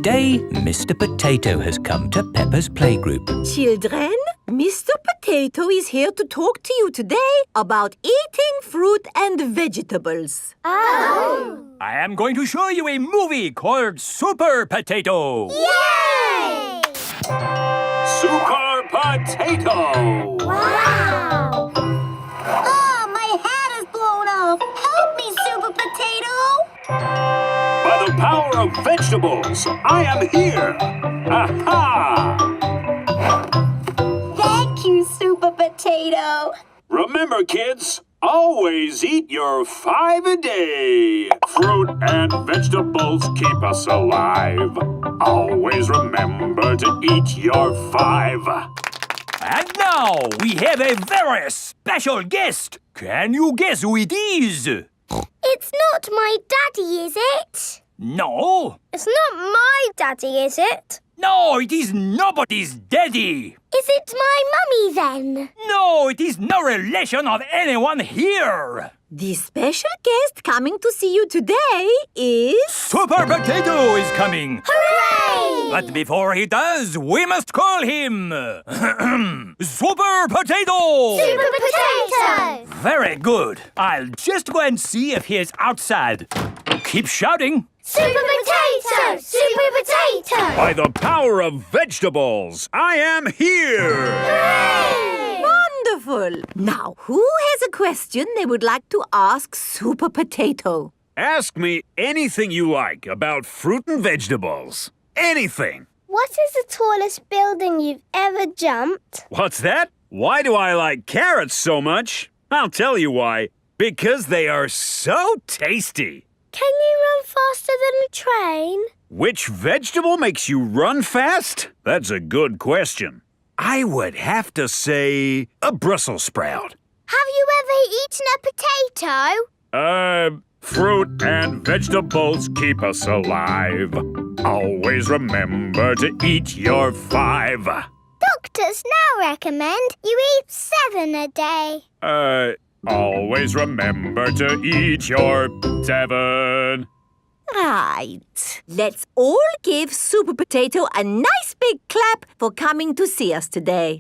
Today, Mr. Potato has come to Peppa's playgroup. Children, Mr. Potato is here to talk to you today about eating fruit and vegetables. Oh! I am going to show you a movie called Super Potato. Yay! Super Potato! Wow! Oh, my hat is blown off. Help me, Super Potato! By the power of vegetables, I am here! Aha! Thank you, Super Potato. Remember, kids, always eat your 5 a day. Fruit and vegetables keep us alive. Always remember to eat your 5. And now we have a very special guest. Can you guess who it is? It's not my daddy, is it? No. It's not my daddy, is it? No, it is nobody's daddy. Is it my mummy then? No, it is no relation of anyone here. The special guest coming to see you today is... Super Potato is coming. Hooray! But before he does, we must call him... Super Potato! Super Potato! Very good. I'll just go and see if he is outside. Keep shouting. Super Potato! Super Potato! By the power of vegetables, I am here! Hooray! Wonderful! Now, who has a question they would like to ask Super Potato? Ask me anything you like about fruit and vegetables. Anything. What is the tallest building you've ever jumped? What's that? Why do I like carrots so much? I'll tell you why. Because they are so tasty. Can you run faster than a train? Which vegetable makes you run fast? That's a good question. I would have to say a Brussels sprout. Have you ever eaten a potato? Fruit and vegetables keep us alive. Always remember to eat your 5. Doctors now recommend you eat 7 a day. Always remember to eat your 7. Right. Let's all give Super Potato a nice big clap for coming to see us today.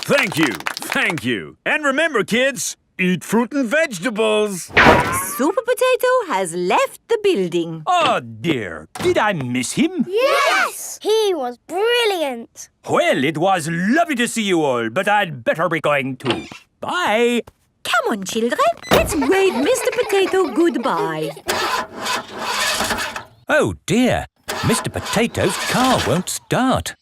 Thank you. Thank you. And remember, kids, eat fruit and vegetables. Super Potato has left the building. Oh, dear. Did I miss him? Yes! He was brilliant. Well, it was lovely to see you all, but I'd better be going too. Bye. Come on, children. Let's wave Mr. Potato goodbye. Oh dear, Mr. Potato's car won't start.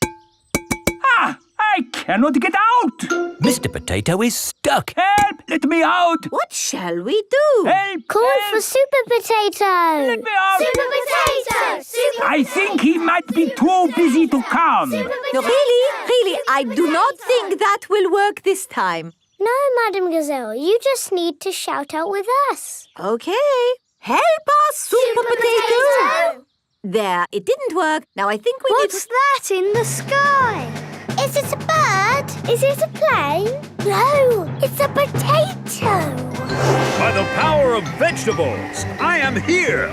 I cannot get out. Mr. Potato is stuck. Help! Let me out. What shall we do? Help! Call help. for Super Potato. Let me out. Super Potato! Super I think he might be too busy to come. No, really, I do not think that will work this time. No, Madam Gazelle, you just need to shout out with us. Okay. Help us, Super Potato! There, it didn't work. Now I think we What's that in the sky? Is it a bird? Is it a plane? No, it's a potato. By the power of vegetables, I am here.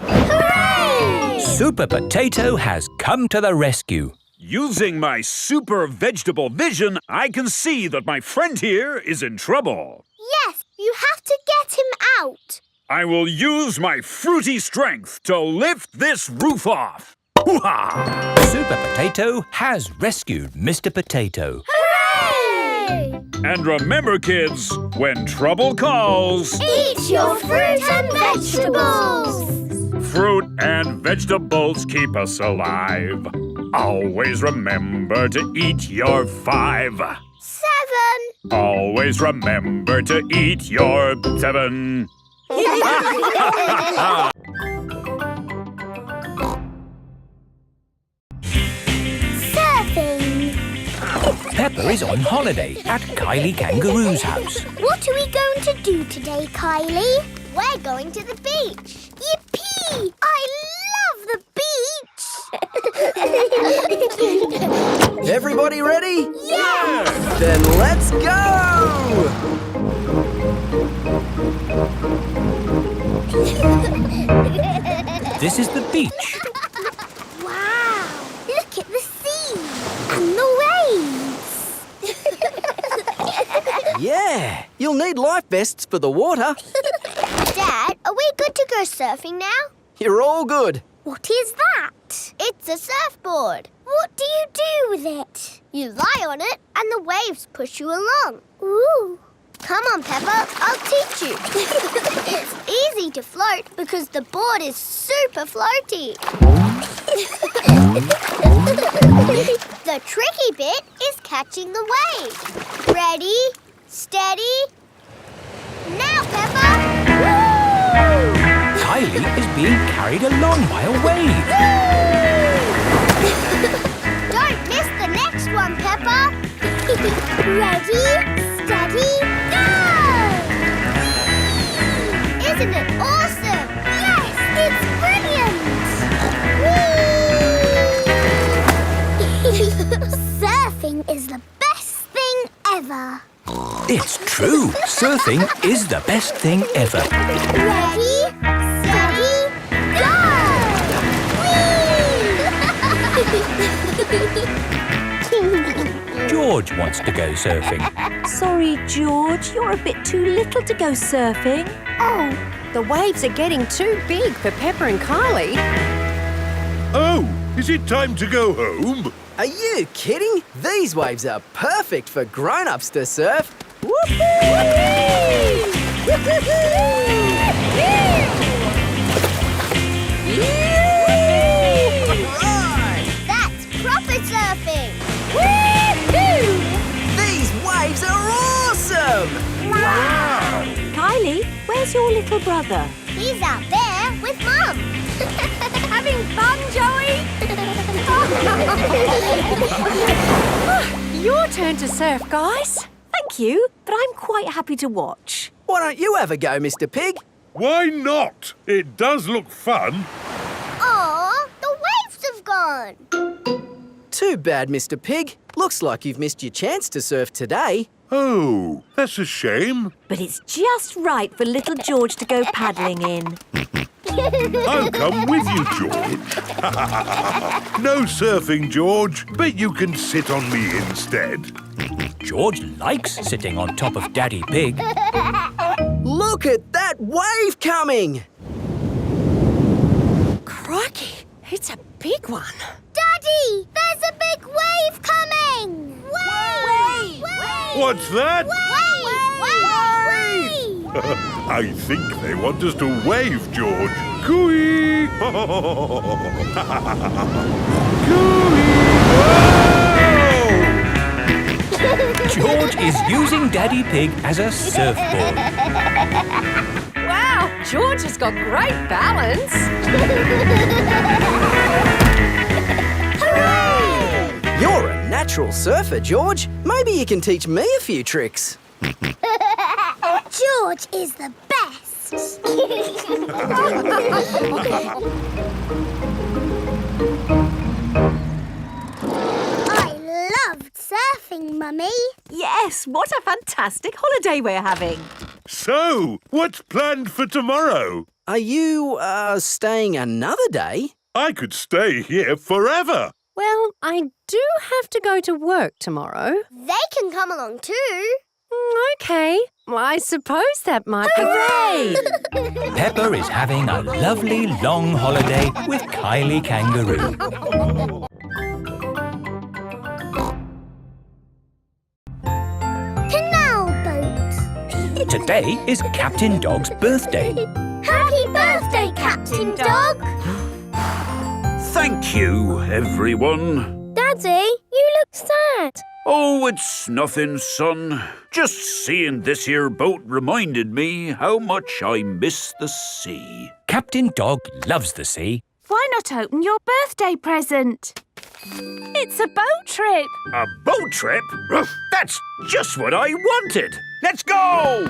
Hooray! Super Potato has come to the rescue. Using my super vegetable vision, I can see that my friend here is in trouble. Yes, you have to get him out. I will use my fruity strength to lift this roof off. Hoo-ha! Super Potato has rescued Mr. Potato. Hooray! And remember, kids, when trouble calls, Eat your fruit and vegetables. fruit and vegetables keep us alive. Always remember to eat your 5. 7. Always remember to eat your 7. Surfing. Peppa is on holiday at Kylie Kangaroo's house. What are we going to do today, Kylie? We're going to the beach. Yippee! I love the beach. Everybody ready? Yeah! Then let's go! This is the beach. Wow! You'll need life vests for the water. Dad, are we good to go surfing now? You're all good. What is that? It's a surfboard. What do you do with it? You lie on it and the waves push you along. Ooh. Come on, Peppa, I'll teach you. It's easy to float because the board is super floaty. The tricky bit is catching the wave. Ready, steady, now, Peppa! Woo! Kylie is being carried along by a wave. Don't miss the next one, Peppa. Ready, steady, go! Isn't it awesome? Yes, it's brilliant! Surfing is the best thing ever. It's true. Surfing is the best thing ever. Ready, steady, go! Whee! George wants to go surfing. Sorry, George, you're a bit too little to go surfing. Oh, the waves are getting too big for Peppa and Kylie. Oh, is it time to go home? Are you kidding? These waves are perfect for grown-ups to surf. That's proper surfing! These waves are awesome! Wow! Kylie, where's your little brother? He's out there with Mum. Having fun, Joey? Your turn to surf, guys. Thank you, but I'm quite happy to watch. Why don't you have a go, Mr. Pig? Why not? It does look fun. Aw, the waves have gone. Too bad, Mr. Pig. Looks like you've missed your chance to surf today. Oh, that's a shame. But it's just right for little George to go paddling in. I'll come with you, George. No surfing, George, but you can sit on me instead. George likes sitting on top of Daddy Pig. Look at that wave coming! Crikey, it's a big one. Daddy, there's a big wave coming! Wave! What's that? Wave! I think they want us to wave, George. Cooey! Cooey! George is using Daddy Pig as a surfboard. Wow, George has got great balance. Hooray! You're a natural surfer, George. Maybe you can teach me a few tricks. George is the best. I loved surfing, Mummy. Yes, what a fantastic holiday we're having. So, what's planned for tomorrow? Are you, staying another day? I could stay here forever. Well, I do have to go to work tomorrow. They can come along too. OK, I suppose that might be... Hooray! Peppa is having a lovely long holiday with Kylie Kangaroo. Canal boat. Today is Captain Dog's birthday. Happy birthday, Captain Dog. Thank you, everyone. Daddy, you look sad. Oh, it's nothing, son. Just seeing this here boat reminded me how much I miss the sea. Captain Dog loves the sea. Why not open your birthday present? It's a boat trip. A boat trip? That's just what I wanted. Let's go!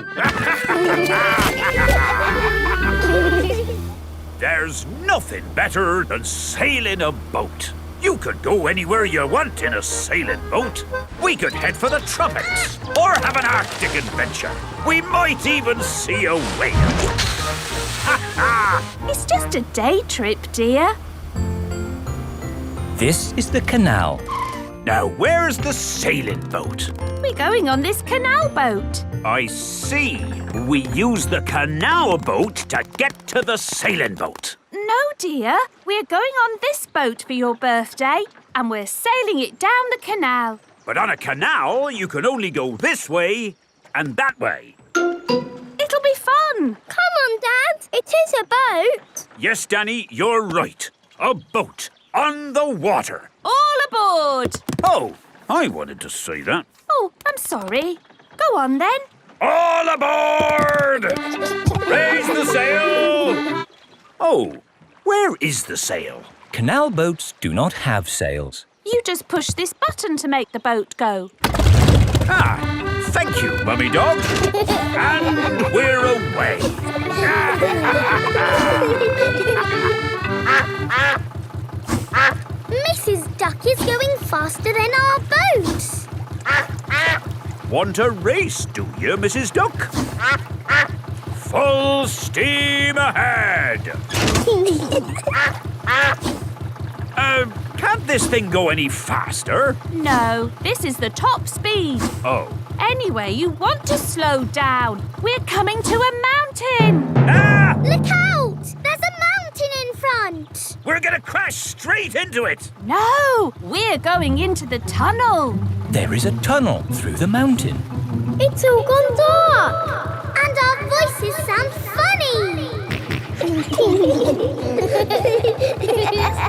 There's nothing better than sailing a boat. You could go anywhere you want in a sailing boat. We could head for the tropics or have an Arctic adventure. We might even see a whale. It's just a day trip, dear. This is the canal. Now, where's the sailing boat? We We're going on this canal boat. I see. We use the canal boat to get to the sailing boat. No, dear. We're going on this boat for your birthday, and we're sailing it down the canal. But on a canal, you can only go this way and that way. It'll be fun. Come on, Dad. It is a boat. Yes, Danny, you're right. A boat on the water. All aboard. Oh, I wanted to say that. Oh, I'm sorry. Go on, then. All aboard! Raise the sail! Oh, where is the sail? Canal boats do not have sails. You just push this button to make the boat go. Ah, thank you, Mummy Dog. And we're away. Mrs. Duck is going faster than our boat. Want a race, do you, Mrs. Duck? Full steam ahead! Can't this thing go any faster? No, this is the top speed. Oh. Anyway, you want to slow down. We're coming to a mountain. Ah! Look out! There's a mountain in front. We're gonna crash straight into it. No, we're going into the tunnel. There is a tunnel through the mountain. It's all gone dark. And our voices sound funny.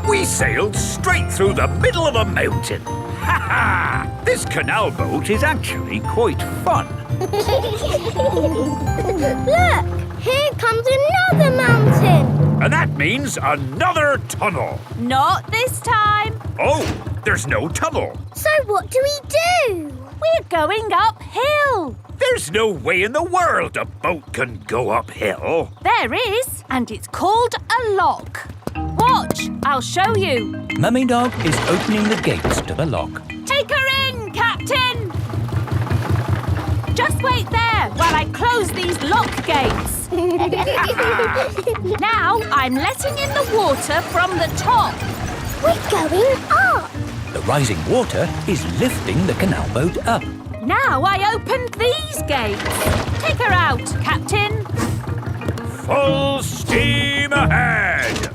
We sailed straight through the middle of a mountain. Ha ha! This canal boat is actually quite fun. Look, here comes another mountain. And that means another tunnel. Not this time. Oh, there's no tunnel. So what do we do? We're going uphill. There's no way in the world a boat can go uphill. There is, and it's called a lock. Watch, I'll show you. Mummy Dog is opening the gates to the lock. Take her in, Captain. Just wait there while I close these lock gates. Now I'm letting in the water from the top. We're going up. The rising water is lifting the canal boat up. Now I opened these gates. Take her out, Captain. Full steam ahead!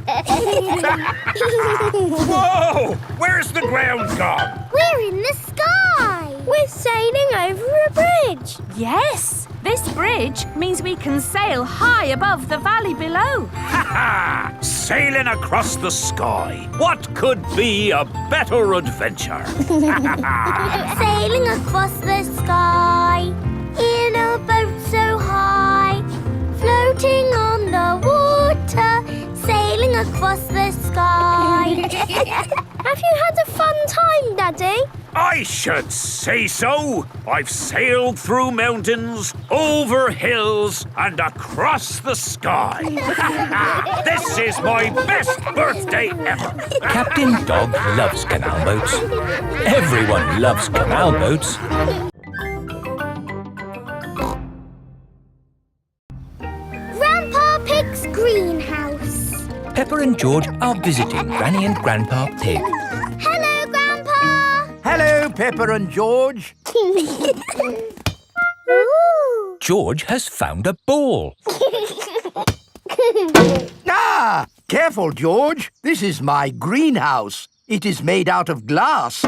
Whoa! Where's the ground gone? We're in the sky. We're sailing over a bridge. Yes, this bridge means we can sail high above the valley below. Ha ha! Sailing across the sky. What could be a better adventure? Sailing across the sky in a boat so high, floating on the water, sailing across the sky. Have you had a fun time, Daddy? I should say so. I've sailed through mountains, over hills, and across the sky. This is my best birthday ever. Captain Dog loves canal boats. Everyone loves canal boats. Grandpa Pig's greenhouse. Peppa and George are visiting Granny and Grandpa Pig. Hello, Grandpa. Hello, Peppa and George. Ooh. George has found a ball. Ah! Careful, George. This is my greenhouse. It is made out of glass,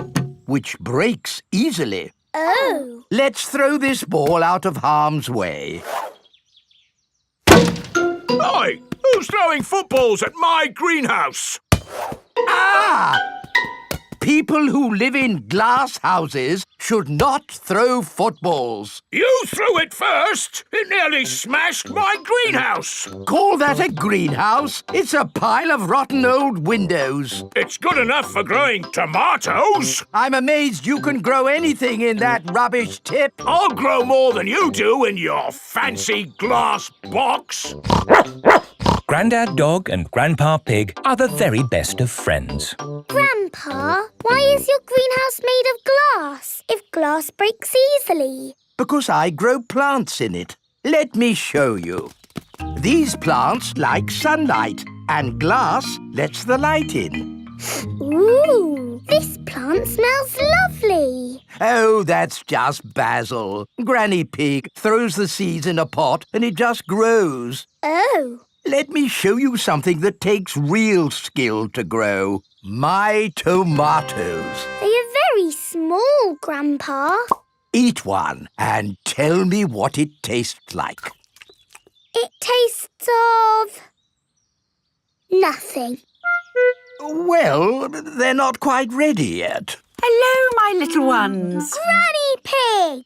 which breaks easily. Oh. Let's throw this ball out of harm's way. Oi! Who's throwing footballs at my greenhouse? Ah! People who live in glass houses should not throw footballs. You threw it first. It nearly smashed my greenhouse. Call that a greenhouse? It's a pile of rotten old windows. It's good enough for growing tomatoes. I'm amazed you can grow anything in that rubbish tip. I'll grow more than you do in your fancy glass box. Grandad Dog and Grandpa Pig are the very best of friends. Grandpa, why is your greenhouse made of glass if glass breaks easily? Because I grow plants in it. Let me show you. These plants like sunlight, and glass lets the light in. Ooh, this plant smells lovely. Oh, that's just basil. Granny Pig throws the seeds in a pot and it just grows. Oh. Let me show you something that takes real skill to grow. My tomatoes. They are very small, Grandpa. Eat one and tell me what it tastes like. It tastes of... nothing. Well, they're not quite ready yet. Hello, my little ones. Granny Pig!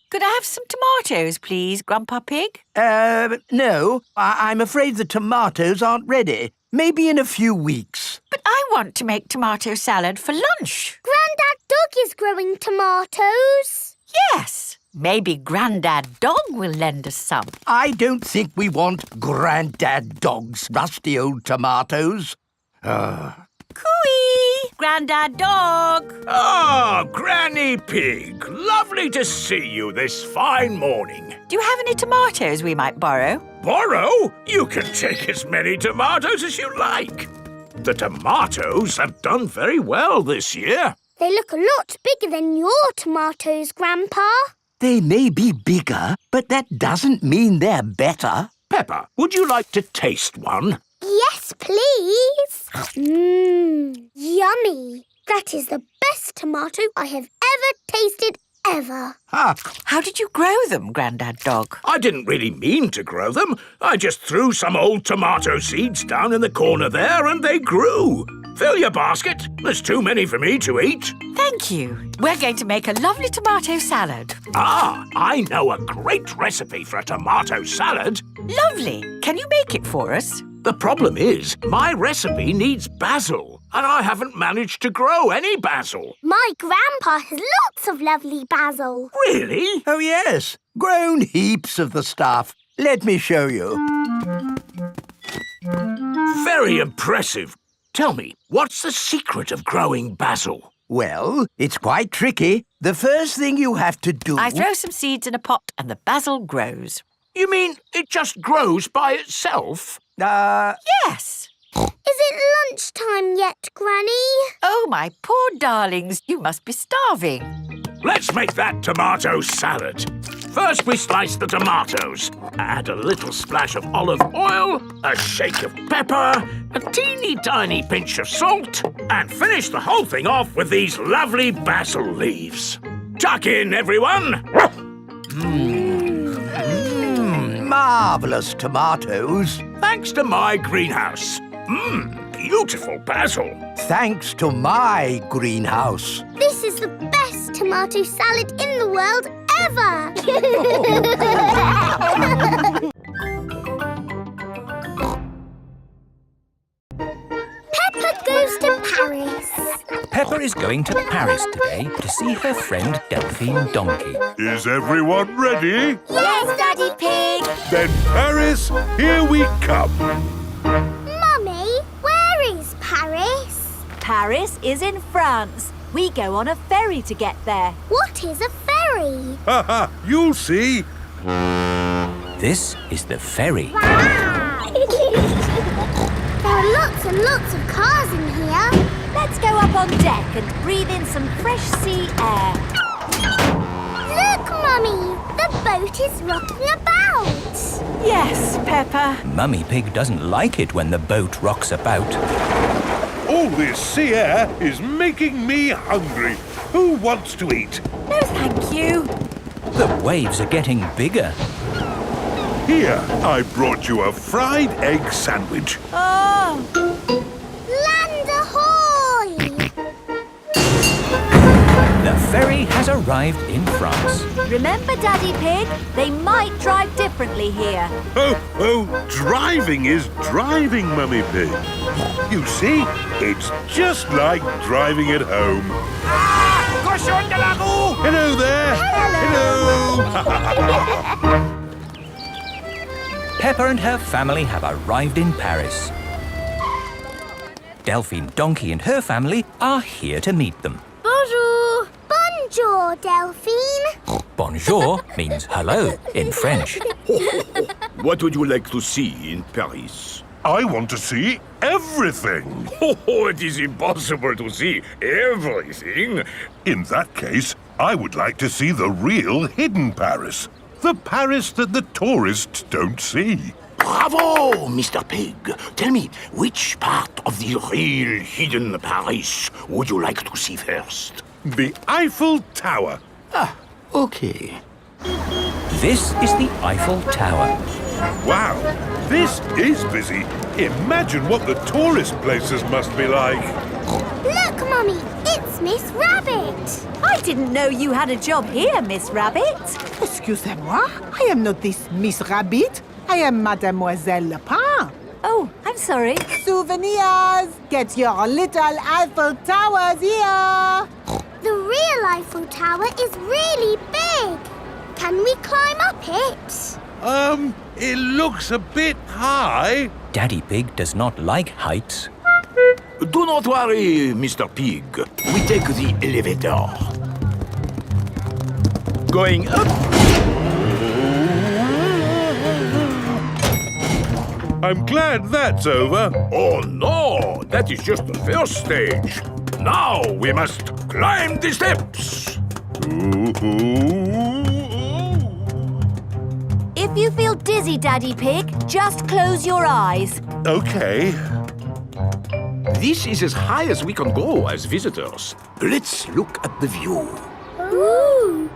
Could I have some tomatoes, please, Grandpa Pig? No. I'm afraid the tomatoes aren't ready. Maybe in a few weeks. But I want to make tomato salad for lunch. Grandad Dog is growing tomatoes. Yes. Maybe Grandad Dog will lend us some. I don't think we want Grandad Dog's rusty old tomatoes. Cooey! Grandad Dog! Ah, Granny Pig. Lovely to see you this fine morning. Do you have any tomatoes we might borrow? Borrow? You can take as many tomatoes as you like. The tomatoes have done very well this year. They look a lot bigger than your tomatoes, Grandpa. They may be bigger, but that doesn't mean they're better. Peppa, would you like to taste one? Yes, please. Yummy. That is the best tomato I have ever tasted ever. How did you grow them, Grandad Dog? I didn't really mean to grow them. I just threw some old tomato seeds down in the corner there and they grew. Fill your basket. There's too many for me to eat. Thank you. We're going to make a lovely tomato salad. Ah, I know a great recipe for a tomato salad. Lovely. Can you make it for us? The problem is, my recipe needs basil, and I haven't managed to grow any basil. My grandpa has lots of lovely basil. Really? Oh, yes. Grown heaps of the stuff. Let me show you. Very impressive. Tell me, what's the secret of growing basil? Well, it's quite tricky. The first thing you have to do... I throw some seeds in a pot and the basil grows. You mean it just grows by itself? Yes. Is it lunchtime yet, Granny? Oh, my poor darlings, you must be starving. Let's make that tomato salad. First, we slice the tomatoes. Add a little splash of olive oil, a shake of pepper, a teeny tiny pinch of salt, and finish the whole thing off with these lovely basil leaves. Tuck in, everyone. Marvellous tomatoes. Thanks to my greenhouse. Beautiful basil. Thanks to my greenhouse. This is the best tomato salad in the world ever. Peppa goes to Paris. Peppa is going to Paris today to see her friend Delphine Donkey. Is everyone ready? Yes, Daddy Pig. Then Paris, here we come. Mummy, where is Paris? Paris is in France. We go on a ferry to get there. What is a ferry? Ha ha, you'll see. This is the ferry. Wow! There are lots and lots of cars in here. Let's go up on deck and breathe in some fresh sea air. Look, Mummy! The boat is rocking about. Yes, Peppa. Mummy Pig doesn't like it when the boat rocks about. All this sea air is making me hungry. Who wants to eat? No, thank you. The waves are getting bigger. Here, I brought you a fried egg sandwich. Oh! Land ahoy! The ferry has arrived in France. Remember, Daddy Pig? They might drive differently here. Oh, driving is driving, Mummy Pig. You see, it's just like driving at home. Cochon de la roue! Hello there. Hello. Peppa and her family have arrived in Paris. Delphine Donkey and her family are here to meet them. Bonjour! Bonjour, Delphine. Bonjour means hello in French. What would you like to see in Paris? I want to see everything. Oh, it is impossible to see everything. In that case, I would like to see the real hidden Paris. The Paris that the tourists don't see. Bravo, Mr. Pig. Tell me, which part of the real hidden Paris would you like to see first? The Eiffel Tower. Ah, okay. This is the Eiffel Tower. Wow, this is busy. Imagine what the tourist places must be like. Look, Mummy, it's Miss Rabbit. I didn't know you had a job here, Miss Rabbit. Excusez-moi, I am not this Miss Rabbit. I am Mademoiselle Lapin. Oh, I'm sorry. Souvenirs! Get your little Eiffel Towers here! The real Eiffel Tower is really big. Can we climb up it? It looks a bit high. Daddy Pig does not like heights. Do not worry, Mr. Pig. We take the elevator. Going up. I'm glad that's over. Oh no, that is just the first stage. Now we must climb the steps. If you feel dizzy, Daddy Pig, just close your eyes. Okay. This is as high as we can go as visitors. Let's look at the view. Ooh.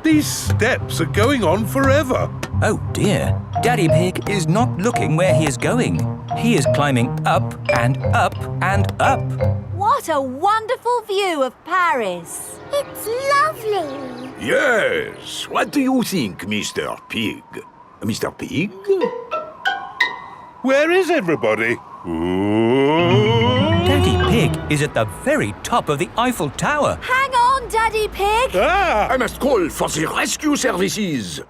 These steps are going on forever. Oh dear, Daddy Pig is not looking where he is going. He is climbing up and up and up. What a wonderful view of Paris. It's lovely. Yes. What do you think, Mr. Pig? Mr. Pig? Where is everybody? Daddy Pig is at the very top of the Eiffel Tower. Hang on, Daddy Pig. Ah! I must call for the rescue services.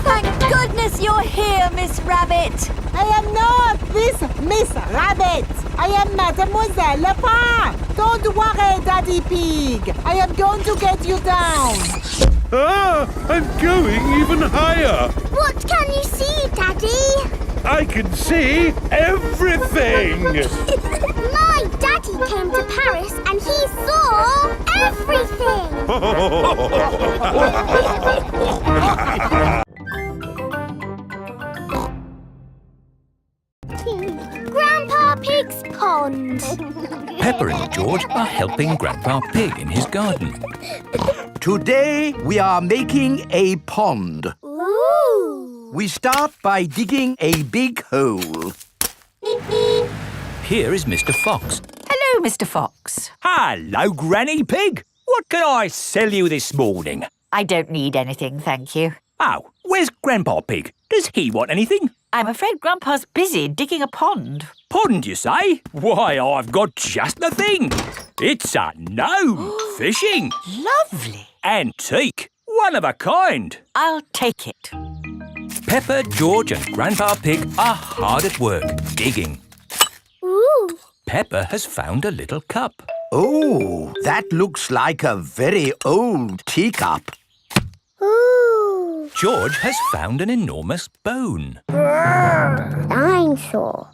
Thank goodness you're here, Miss Rabbit. I am not this Miss Rabbit. I am Mademoiselle Lapin. Don't worry, Daddy Pig. I am going to get you down. Ah! I'm going even higher. What can you see, Daddy? I can see everything. My daddy came to Paris and he saw everything. Grandpa Pig's pond. Peppa and George are helping Grandpa Pig in his garden. Today we are making a pond. Ooh. We start by digging a big hole. Here is Mr. Fox. Hello, Mr. Fox. Hello, Granny Pig. What can I sell you this morning? I don't need anything, thank you. Oh, where's Grandpa Pig? Does he want anything? I'm afraid Grandpa's busy digging a pond. Pond, you say? Why, I've got just the thing. It's a gnome fishing. Lovely. Antique. One of a kind. I'll take it. Peppa, George and Grandpa Pig are hard at work, digging. Ooh. Peppa has found a little cup. Oh, that looks like a very old teacup. Ooh. George has found an enormous bone. Dinosaur.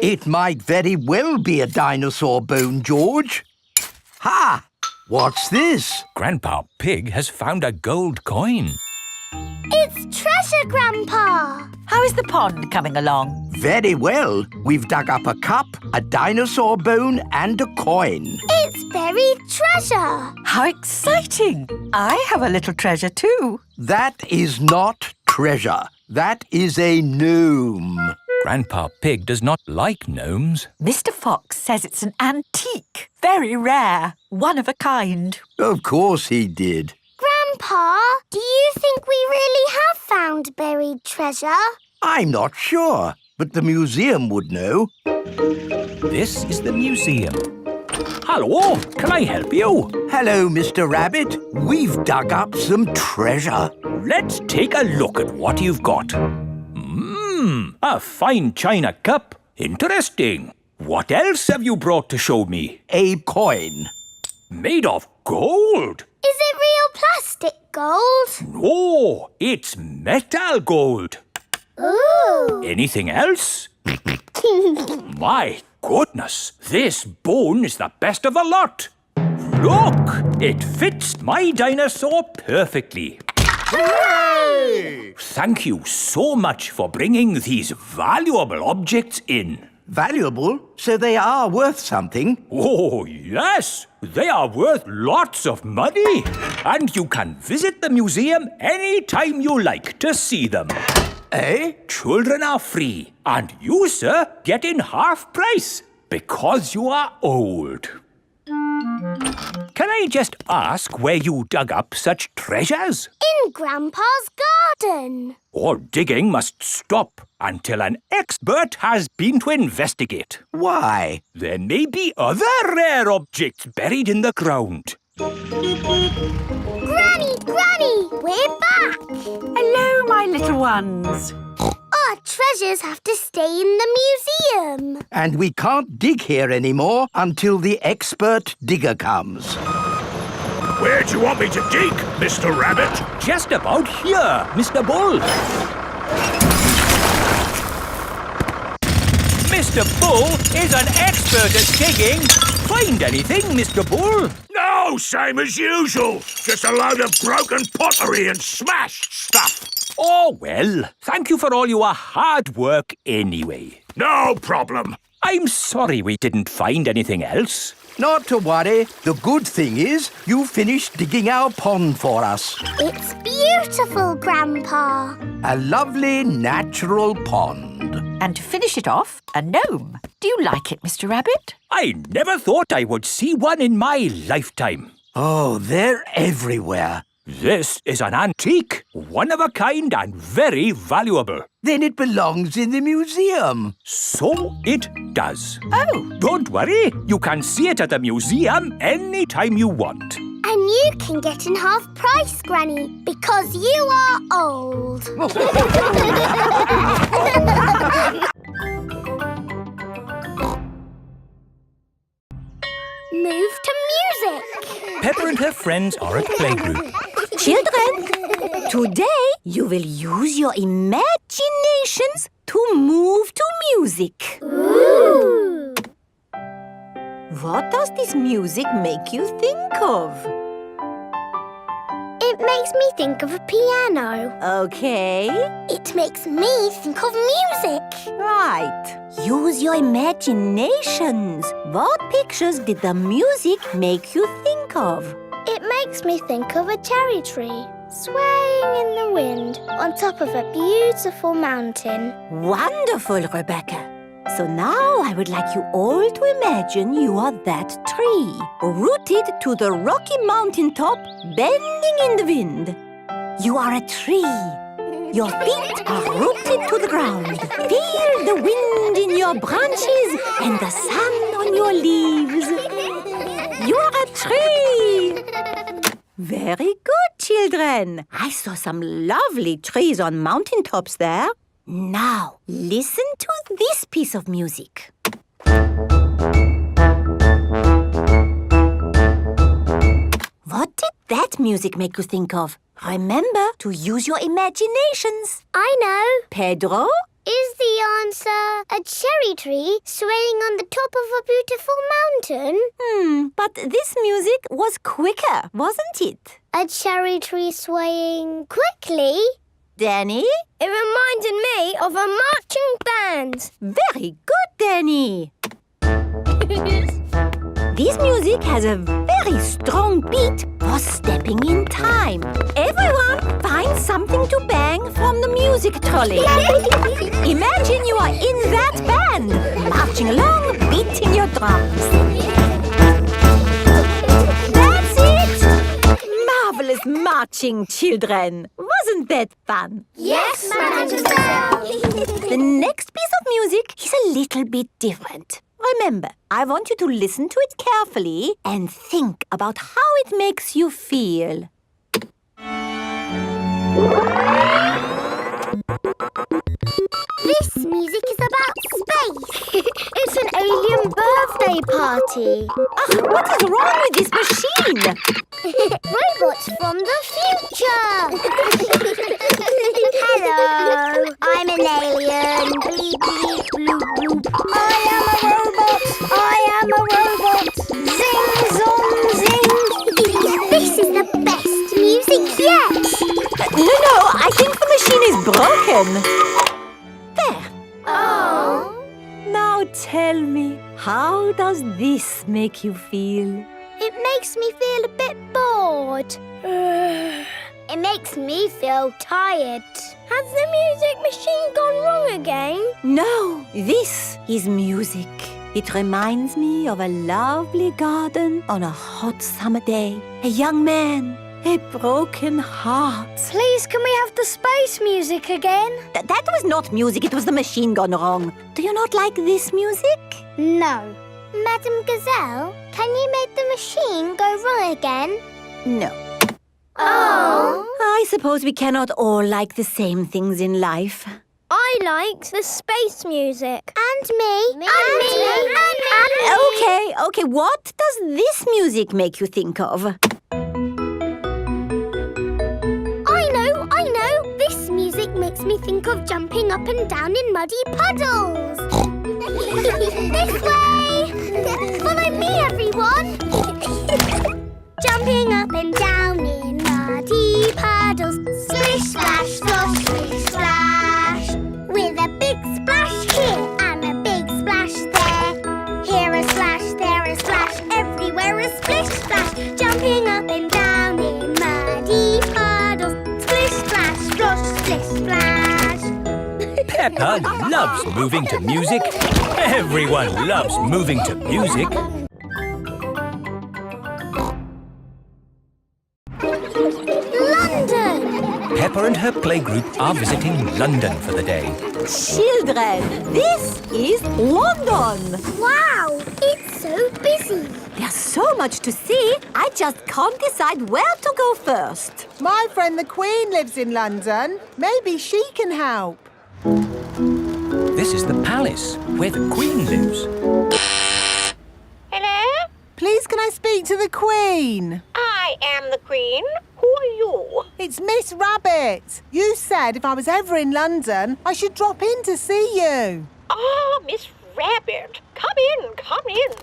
It might very well be a dinosaur bone, George. Ha! What's this? Grandpa Pig has found a gold coin. It's treasure, Grandpa. How is the pond coming along? Very well. We've dug up a cup, a dinosaur bone and a coin. It's buried treasure. How exciting! I have a little treasure too. That is not treasure. That is a gnome. Grandpa Pig does not like gnomes. Mr. Fox says it's an antique, very rare, one of a kind. Of course he did. Grandpa, do you think we really have found buried treasure? I'm not sure, but the museum would know. This is the museum. Hello, can I help you? Hello, Mr. Rabbit. We've dug up some treasure. Let's take a look at what you've got. A fine china cup. Interesting. What else have you brought to show me? A coin. Made of gold. Is it real plastic, gold? No, it's metal gold. Ooh. Anything else? My goodness, this bone is the best of the lot. Look, it fits my dinosaur perfectly. Hooray! Thank you so much for bringing these valuable objects in. Valuable? So they are worth something? Oh, yes. They are worth lots of money. And you can visit the museum any time you like to see them. Eh? Children are free. And you, sir, get in half price because you are old. Can I just ask where you dug up such treasures? In Grandpa's garden. All digging must stop until an expert has been to investigate. Why? There may be other rare objects buried in the ground. Granny, Granny, we're back. Hello, my little ones. Our treasures have to stay in the museum. And we can't dig here anymore until the expert digger comes. Where do you want me to dig, Mr. Rabbit? Just about here, Mr. Bull. Mr. Bull is an expert at digging. Find anything, Mr. Bull? No, same as usual. Just a load of broken pottery and smashed stuff. Oh, well, thank you for all your hard work anyway. No problem. I'm sorry we didn't find anything else. Not to worry. The good thing is you finished digging our pond for us. It's beautiful, Grandpa. A lovely natural pond. And to finish it off, a gnome. Do you like it, Mr. Rabbit? I never thought I would see one in my lifetime. Oh, they're everywhere. This is an antique, one of a kind and very valuable. Then it belongs in the museum. So it does. Oh. Don't worry, you can see it at the museum any time you want. And you can get in half price, Granny, because you are old. Move to music. Peppa and her friends are at playgroup. Children, today you will use your imaginations to move to music. Ooh. What does this music make you think of? It makes me think of a piano. Okay. It makes me think of music. Right. Use your imaginations. What pictures did the music make you think of? It makes me think of a cherry tree swaying in the wind on top of a beautiful mountain. Wonderful, Rebecca. So now I would like you all to imagine you are that tree, rooted to the rocky mountain top, bending in the wind. You are a tree. Your feet are rooted to the ground. Feel the wind in your branches and the sun on your leaves. You are a tree. Very good, children. I saw some lovely trees on mountaintops there. Now, listen to this piece of music. What did that music make you think of? Remember to use your imaginations. I know. Pedro? Is the answer a cherry tree swaying on the top of a beautiful mountain? But this music was quicker, wasn't it? A cherry tree swaying quickly? Danny? It reminded me of a marching band. Very good, Danny. This music has a very strong beat for stepping in time. Everyone find something to bang from the music trolley. Imagine you are in that band, marching along, beating your drums. That's it! Marvelous marching, children. Wasn't that fun? Yes, Mademoiselle. The next piece of music is a little bit different. Remember, I want you to listen to it carefully and think about how it makes you feel. This music is about space. It's an alien birthday party. What is wrong with this machine? robots from the future. Hello, I'm an alien. Bleep, bleep, bloop, bloop. I am a robot. I am a robot. Zing, zong, zing. This is the best music yet. No, I think the machine is broken. There. Oh. Now tell me, how does this make you feel? It makes me feel a bit bored. It makes me feel tired. Has the music machine gone wrong again? No, this is music. It reminds me of a lovely garden on a hot summer day. A young man, a broken heart. Please, can we have the space music again? That was not music, it was the machine gone wrong. Do you not like this music? No. Madam Gazelle, can you make the machine go wrong again? No. Oh. I suppose we cannot all like the same things in life. I liked the space music. And me. And me. Okay, what does this music make you think of? I know. This music makes me think of jumping up and down in muddy puddles. This way. Follow me, everyone. Jumping up and down in muddy puddles. Splish, splash, slosh, splish, splash. With a big splash here and a big splash there. Here a splash, there a splash, everywhere a splish, splash. Jumping up and down in muddy puddles. Splish, splash, slosh, splish, splash. Peppa loves moving to music. Everyone loves moving to music. London! Peppa and her playgroup are visiting London for the day. Children, this is London. Wow, it's so busy. There's so much to see, I just can't decide where to go first. My friend the Queen lives in London. Maybe she can help. This is the palace where the Queen lives. Hello? Please, can I speak to the Queen? I am the Queen. Who are you? It's Miss Rabbit. You said if I was ever in London, I should drop in to see you. Ah, Miss Rabbit. Come in, come in.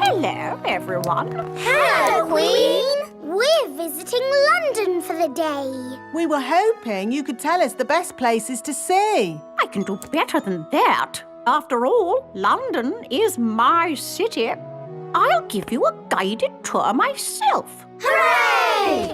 Hello, everyone. Hello, Queen. We're visiting London for the day. We were hoping you could tell us the best places to see. I can do better than that. After all, London is my city. I'll give you a guided tour myself. Hooray!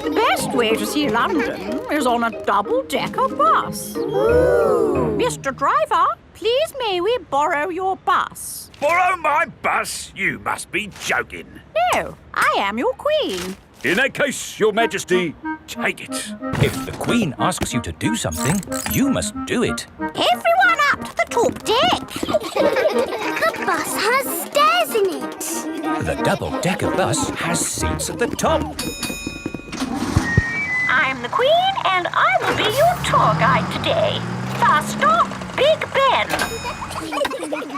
The best way to see London is on a double-decker bus. Ooh. Mr. Driver, please may we borrow your bus? Borrow my bus? You must be joking. No, I am your queen. In that case, Your Majesty, take it. If the Queen asks you to do something, you must do it. Everyone up to the top deck. The bus has stairs in it. The double-decker bus has seats at the top. I'm the queen and I will be your tour guide today. First stop, Big Ben.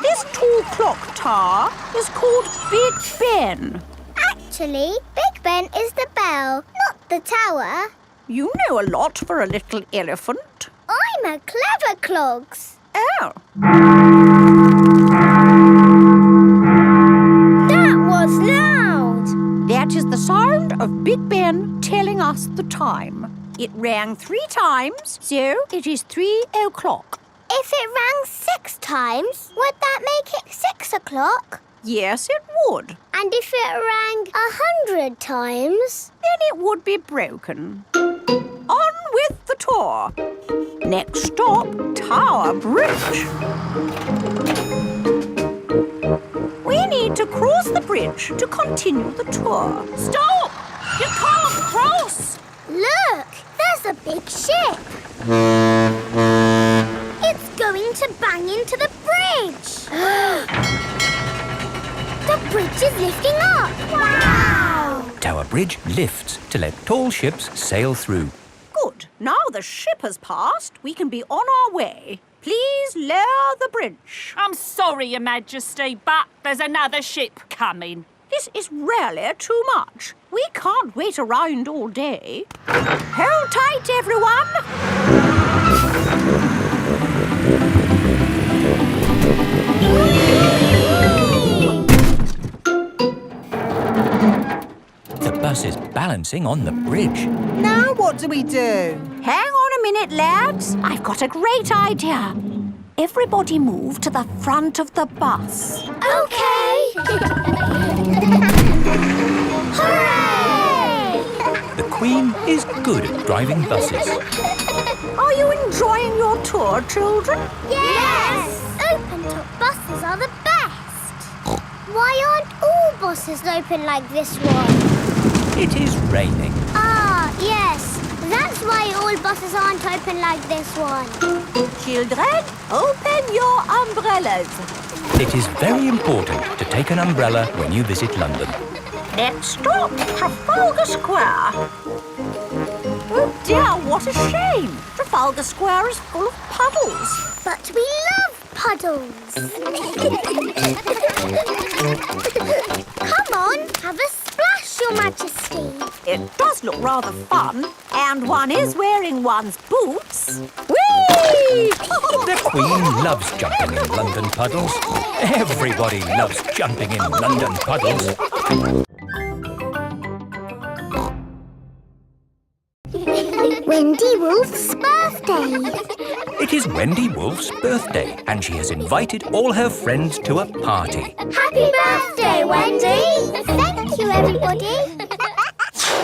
This tall clock tower is called Big Ben. Actually, Big Ben is the bell, not the tower. You know a lot for a little elephant. I'm a clever clogs. Oh. That was loud. That is the sound of Big Ben telling us the time. It rang 3 times, so it is 3 o'clock. If it rang 6 times, would that make it 6 o'clock? Yes, it would. And if it rang 100 times? Then it would be broken. On with the tour. Next stop, Tower Bridge. We need to cross the bridge to continue the tour. Stop! You can't cross! Look, there's a big ship. It's going to bang into the bridge. The bridge is lifting up. Wow! Tower Bridge lifts to let tall ships sail through. Good. Now the ship has passed, we can be on our way. Please lower the bridge. I'm sorry, Your Majesty, but there's another ship coming. This is really too much. We can't wait around all day. Hold tight, everyone. The bus is balancing on the bridge. Now what do we do? Hang on a minute, lads. I've got a great idea. Everybody move to the front of the bus. Okay. Hooray! The Queen is good at driving buses. Are you enjoying your tour, children? Yes! Open-top buses are the best. Why aren't all buses open like this one? It is raining. Ah, yes. That's why all buses aren't open like this one. Children, open your umbrellas. It is very important to take an umbrella when you visit London. Let's stop Trafalgar Square. Oh dear, what a shame. Trafalgar Square is full of puddles. But we love puddles. Come on, have a splash, Your Majesty. It does look rather fun, and one is wearing one's boots. Whee! The Queen loves jumping in London puddles. Everybody loves jumping in London puddles. Wendy Wolf's birthday. It is Wendy Wolf's birthday, and she has invited all her friends to a party. Happy birthday, Wendy. Thank you, everybody.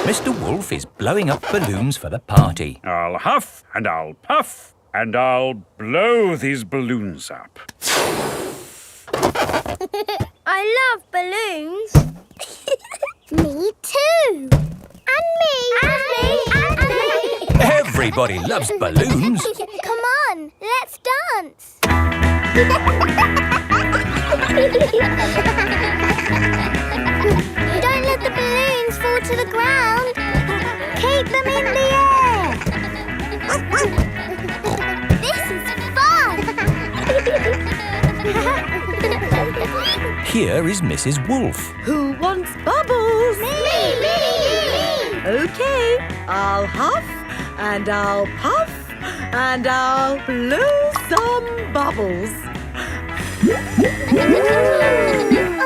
Mr. Wolf is blowing up balloons for the party. I'll huff and I'll puff and I'll blow these balloons up. I love balloons. Me too. And me. And me. And me. Everybody loves balloons. Come on, let's dance. Don't let the balloons fall to the ground. Keep them in the air. This is fun. Here is Mrs. Wolf. Who wants bubbles? Me. Okay, I'll huff and I'll puff and I'll blow some bubbles. I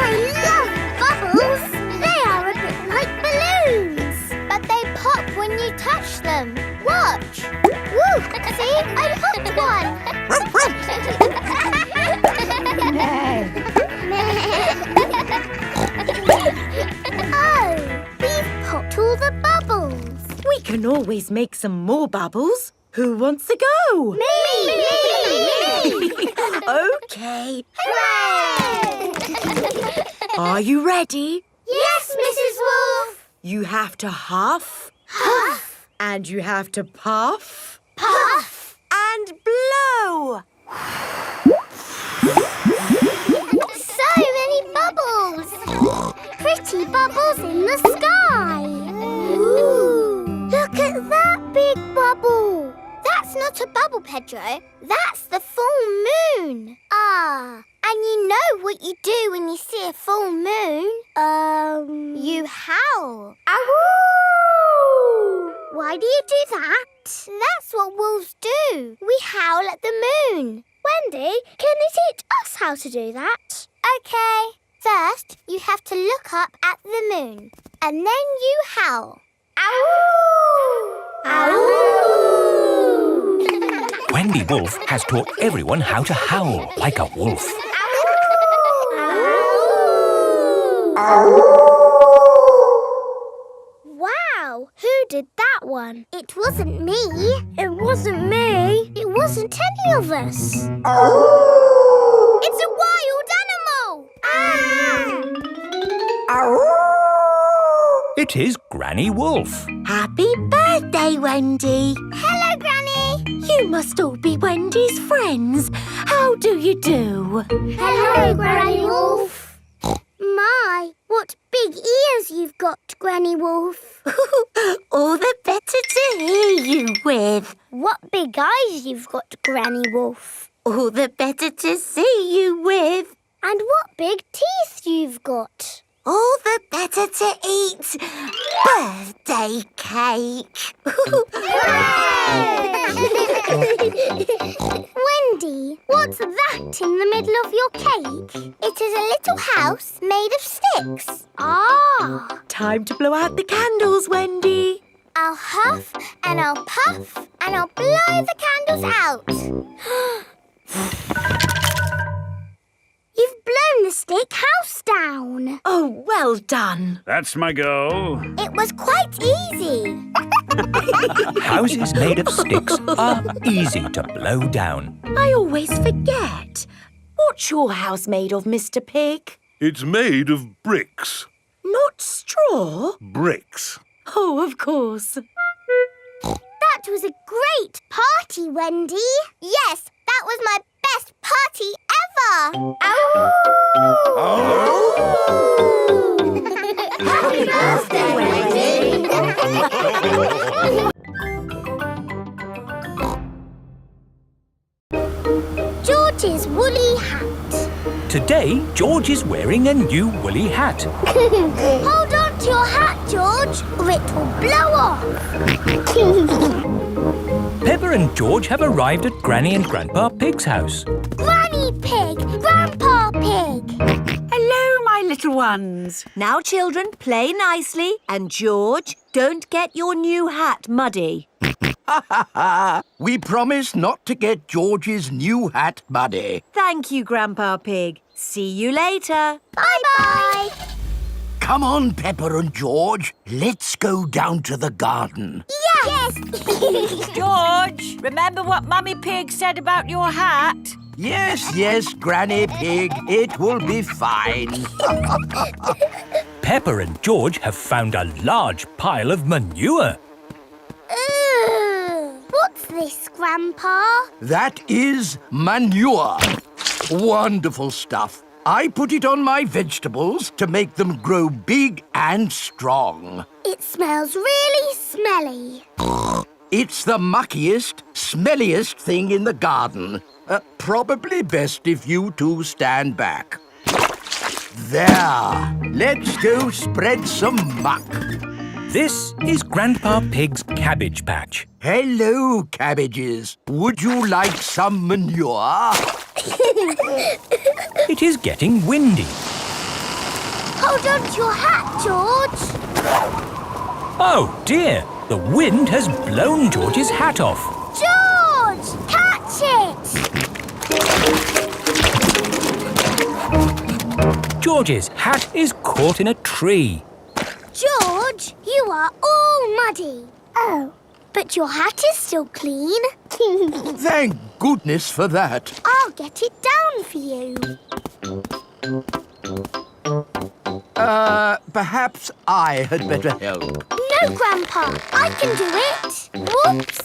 love bubbles. They are a bit like balloons. But they pop when you touch them. Watch. Woo! See? I popped one. Oh, we've popped all the bubbles. We can always make some more bubbles. Who wants to go? Me! Okay. Hooray! Are you ready? Yes, Mrs. Wolf. You have to huff. Huff. And you have to puff. Puff. And blow. So many bubbles. Pretty bubbles in the sky. Ooh. Look at that big bubble. That's not a bubble, Pedro. That's the full moon. Ah, and you know what you do when you see a full moon? You howl. Ow! Why do you do that? That's what wolves do. We howl at the moon. Wendy, can you teach us how to do that? Okay. First, you have to look up at the moon. And then you howl. Ow! Ow! Wendy Wolf has taught everyone how to howl like a wolf. Wow, who did that one? It wasn't me. It wasn't me. It wasn't any of us. It's a wild animal. It is Granny Wolf. Happy birthday, Wendy. Hello, Granny. You must all be Wendy's friends. How do you do? Hello, Granny Wolf. My, what big ears you've got, Granny Wolf. All the better to hear you with. What big eyes you've got, Granny Wolf. All the better to see you with. And what big teeth you've got. All the better to eat. Birthday cake. Wendy, what's that in the middle of your cake? It is a little house made of sticks. Ah! Time to blow out the candles, Wendy. I'll huff and I'll puff and I'll blow the candles out. You've blown the stick house down. Oh, well done. That's my go. It was quite easy. Houses made of sticks are easy to blow down. I always forget. What's your house made of, Mr. Pig? It's made of bricks. Not straw? Bricks. Oh, of course. That was a great party, Wendy. Yes, that was my best party ever. Happy birthday, Wendy! George's woolly hat. Today, George is wearing a new woolly hat. Hold on to your hat, George, or it will blow off. Peppa and George have arrived at Granny and Grandpa Pig's house. Granny Pig, Grandpa Pig. Hello, my little ones. Now, children, play nicely. And George, don't get your new hat muddy. We promise not to get George's new hat muddy. Thank you, Grandpa Pig. See you later. Bye-bye. Come on, Peppa and George. Let's go down to the garden. Yes. George, remember what Mummy Pig said about your hat? Yes, Granny Pig. It will be fine. Peppa and George have found a large pile of manure. What's this, Grandpa? That is manure. Wonderful stuff. I put it on my vegetables to make them grow big and strong. It smells really smelly. It's the muckiest, smelliest thing in the garden. Probably best if you two stand back. There. Let's go spread some muck. This is Grandpa Pig's cabbage patch. Hello, cabbages. Would you like some manure? It is getting windy. Hold on to your hat, George. Oh, dear. The wind has blown George's hat off. George, catch it. George's hat is caught in a tree. George, you are all muddy. Oh, but your hat is still clean. Thank goodness for that. I'll get it down for you. Perhaps I had better help. No, Grandpa, I can do it. Whoops.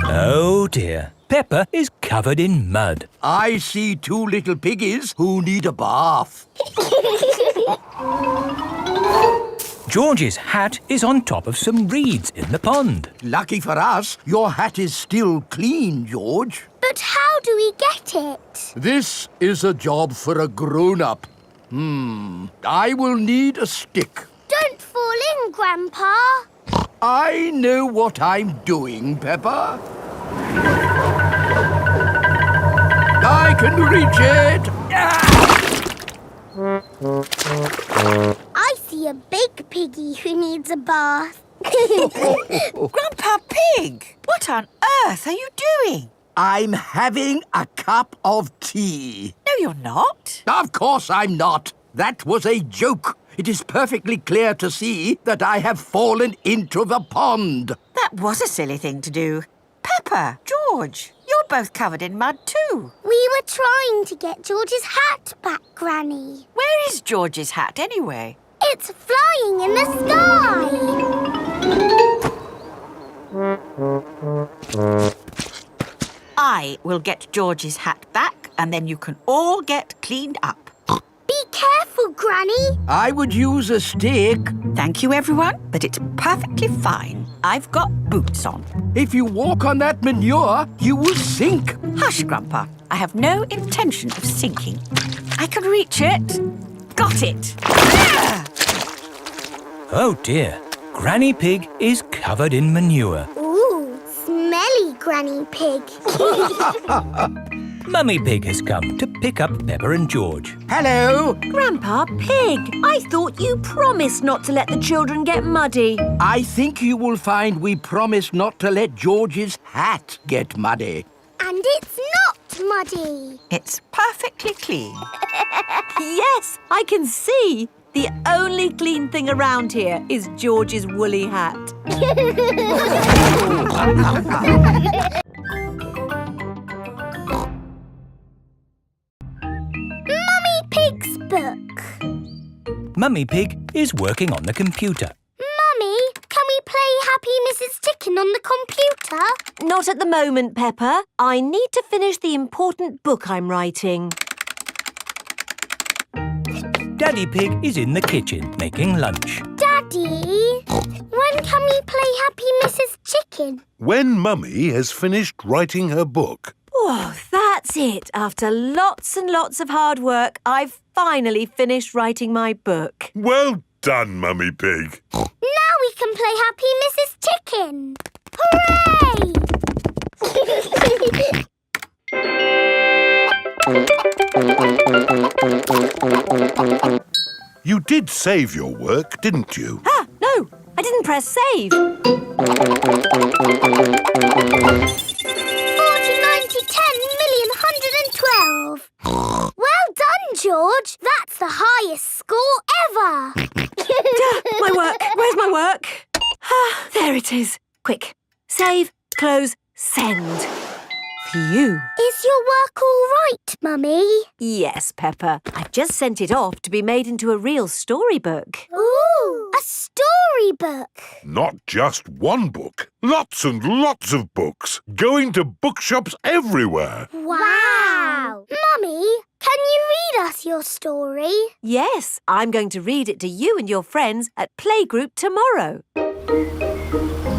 Oh, dear. Peppa is covered in mud. I see two little piggies who need a bath. George's hat is on top of some reeds in the pond. Lucky for us, your hat is still clean, George. But how do we get it? This is a job for a grown-up. I will need a stick. Don't fall in, Grandpa. I know what I'm doing, Peppa. I can reach it. I see a big piggy who needs a bath. Grandpa Pig, what on earth are you doing? I'm having a cup of tea. No, you're not. Of course I'm not. That was a joke. It is perfectly clear to see that I have fallen into the pond. That was a silly thing to do. Peppa, George, you're both covered in mud too. We were trying to get George's hat back, Granny. Where is George's hat anyway? It's flying in the sky. I will get George's hat back and then you can all get cleaned up. Be careful, Granny. I would use a stick. Thank you, everyone, but it's perfectly fine. I've got boots on. If you walk on that manure, you will sink. Hush, Grandpa. I have no intention of sinking. I can reach it. Got it. Oh dear, Granny Pig is covered in manure. Ooh, smelly Granny Pig. Mummy Pig has come to pick up Peppa and George. Hello. Grandpa Pig, I thought you promised not to let the children get muddy. I think you will find we promised not to let George's hat get muddy. And it's not muddy. It's perfectly clean. Yes, I can see. The only clean thing around here is George's woolly hat. Mummy Pig's book. Mummy Pig is working on the computer. Mummy, can we play Happy Mrs. Chicken on the computer? Not at the moment, Peppa. I need to finish the important book I'm writing. Daddy Pig is in the kitchen making lunch. Daddy, when can we play Happy Mrs. Chicken? When Mummy has finished writing her book. Oh, that's it. After lots and lots of hard work, I've finally finished writing my book. Well done, Mummy Pig. Now we can play Happy Mrs. Chicken. Hooray! You did save your work, didn't you? Ah, no, I didn't press save. 40, 90, 10 million, 112. Well done, George. That's the highest score ever. My work. Where's my work? Ah, there it is. Quick. Save, close, send. Phew. Is your work all right, Mummy? Yes, Peppa. I've just sent it off to be made into a real storybook. Ooh, a storybook. Not just one book. Lots and lots of books. Going to bookshops everywhere. Wow. Mummy, can you read us your story? Yes, I'm going to read it to you and your friends at playgroup tomorrow.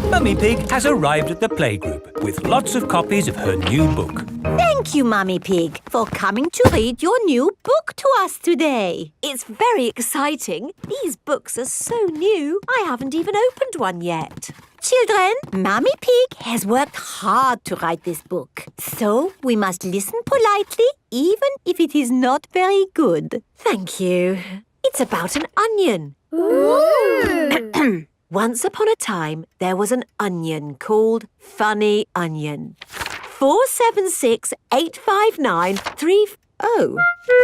Mummy Pig has arrived at the playgroup with lots of copies of her new book. Thank you, Mummy Pig, for coming to read your new book to us today. It's very exciting. These books are so new, I haven't even opened one yet. Children, Mummy Pig has worked hard to write this book. So we must listen politely, even if it is not very good. Thank you. It's about an onion. Ooh. Once upon a time, there was an onion called Funny Onion. 4768593. Oh.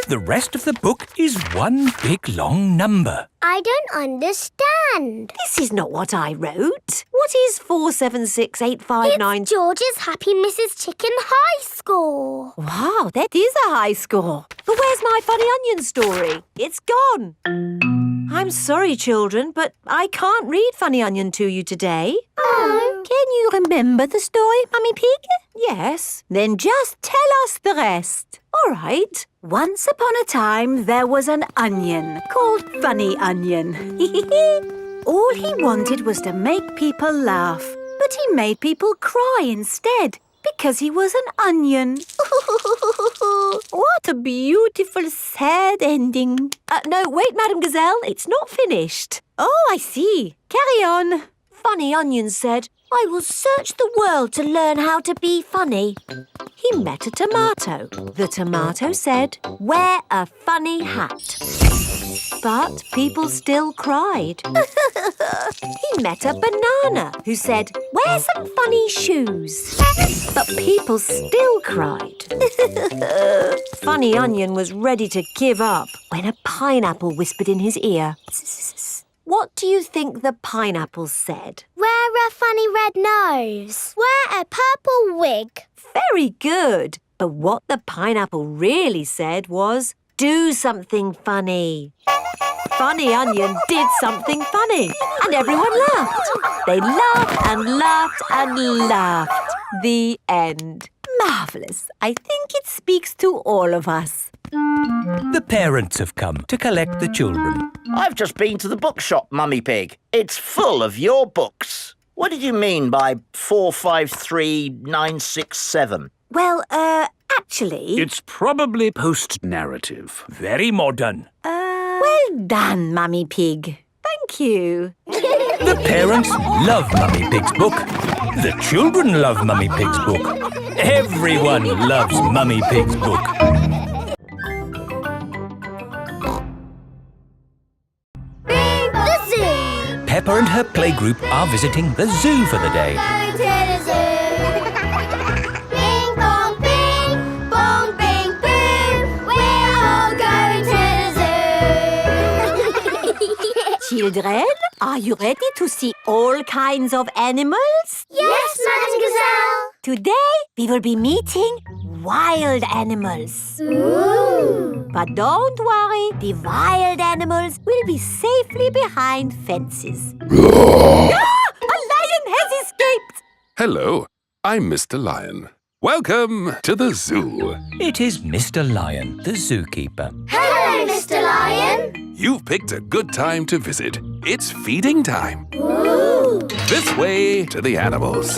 The rest of the book is one big long number. I don't understand. This is not what I wrote. What is 4768593? It's George's Happy Mrs. Chicken high score. Wow, that is a high score. But where's my Funny Onion story? It's gone. I'm sorry, children, but I can't read Funny Onion to you today. Oh. Can you remember the story, Mummy Pig? Yes. Then just tell us the rest. All right. Once upon a time, there was an onion called Funny Onion. All he wanted was to make people laugh, but he made people cry instead because he was an onion. What a beautiful, sad ending. No, wait, Madam Gazelle, it's not finished. Oh, I see. Carry on. Funny Onion said, I will search the world to learn how to be funny. He met a tomato. The tomato said, wear a funny hat. But people still cried. He met a banana who said, wear some funny shoes. But people still cried. Funny Onion was ready to give up when a pineapple whispered in his ear. What do you think the pineapple said? Wear a funny red nose. Wear a purple wig. Very good. But what the pineapple really said was, do something funny. Funny Onion did something funny, and everyone laughed. They laughed and laughed and laughed. The end. Marvellous. I think it speaks to all of us. The parents have come to collect the children. I've just been to the bookshop, Mummy Pig. It's full of your books. What did you mean by 453967? Well, Actually... It's probably post-narrative. Very modern. Well done, Mummy Pig. Thank you. The parents love Mummy Pig's book. The children love Mummy Pig's book. Everyone loves Mummy Pig's book. The zoo. Peppa and her playgroup are visiting the zoo for the day. Going to the zoo. Bing bong bing, bong bing boom. We're all going to the zoo. Children, are you ready to see all kinds of animals? Yes, Madam Gazelle. Today, we will be meeting wild animals. Ooh. But don't worry, the wild animals will be safely behind fences. A lion has escaped! Hello, I'm Mr. Lion. Welcome to the zoo. It is Mr. Lion, the zookeeper. Hello, Mr. Lion. You've picked a good time to visit. It's feeding time. Ooh. This way to the animals.